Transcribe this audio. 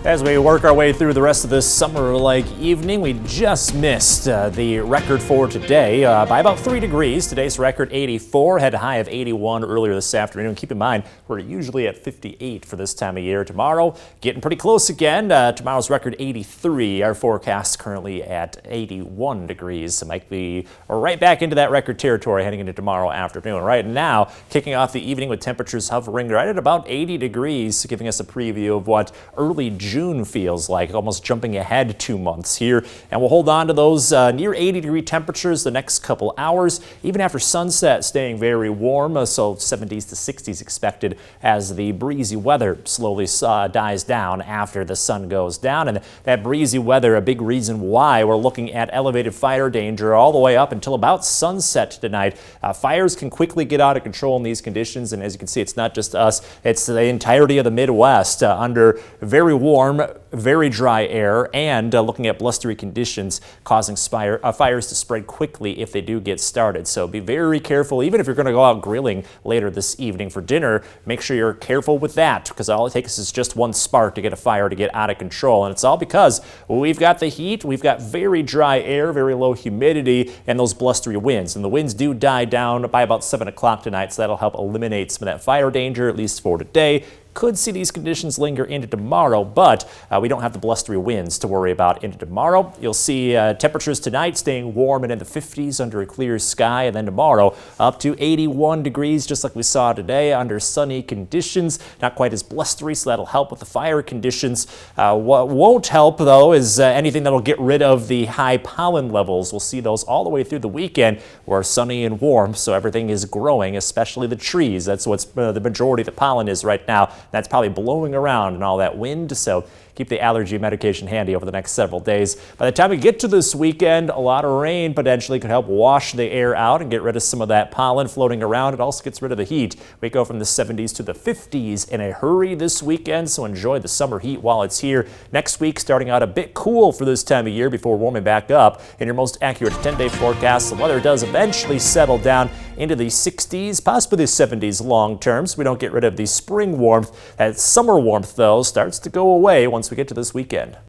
As we work our way through the rest of this summer-like evening, we just missed the record for today by about 3 degrees. Today's record 84, had a high of 81 earlier this afternoon. Keep in mind, we're usually at 58 for this time of year. Tomorrow, getting pretty close again. Tomorrow's record 83. Our forecast currently at 81 degrees. So might be right back into that record territory heading into tomorrow afternoon. Right now, kicking off the evening with temperatures hovering right at about 80 degrees, giving us a preview of what early June feels like, almost jumping ahead 2 months here. And we'll hold on to those near 80-degree temperatures the next couple hours, even after sunset, staying very warm, so 70s to 60s expected as the breezy weather slowly dies down after the sun goes down. And that breezy weather, a big reason why we're looking at elevated fire danger all the way up until about sunset tonight. Fires can quickly get out of control in these conditions, and as you can see, it's not just us, it's the entirety of the Midwest under very warm, very dry air, and looking at blustery conditions causing fires to spread quickly if they do get started. So be very careful. Even if you're going to go out grilling later this evening for dinner, make sure you're careful with that, because all it takes is just one spark to get a fire to get out of control. And it's all because we've got the heat, we've got very dry air, very low humidity, and those blustery winds. And the winds do die down by about 7 o'clock tonight, so that'll help eliminate some of that fire danger, at least for today. Could see these conditions linger into tomorrow, but we don't have the blustery winds to worry about into tomorrow. You'll see temperatures tonight staying warm and in the 50s under a clear sky, and then tomorrow up to 81 degrees, just like we saw today, under sunny conditions. Not quite as blustery, so that'll help with the fire conditions. What won't help, though, is anything that'll get rid of the high pollen levels. We'll see those all the way through the weekend, where sunny and warm, so everything is growing, especially the trees. That's what's the majority of the pollen is right now. That's probably blowing around in all that wind, so keep the allergy medication handy over the next several days. By the time we get to this weekend, a lot of rain potentially could help wash the air out and get rid of some of that pollen floating around. It also gets rid of the heat. We go from the 70s to the 50s in a hurry this weekend, so enjoy the summer heat while it's here. Next week, starting out a bit cool for this time of year before warming back up. In your most accurate 10-day forecast, the weather does eventually settle down into the 60s, possibly the 70s long term, so we don't get rid of the spring warmth. That summer warmth, though, starts to go away once we get to this weekend.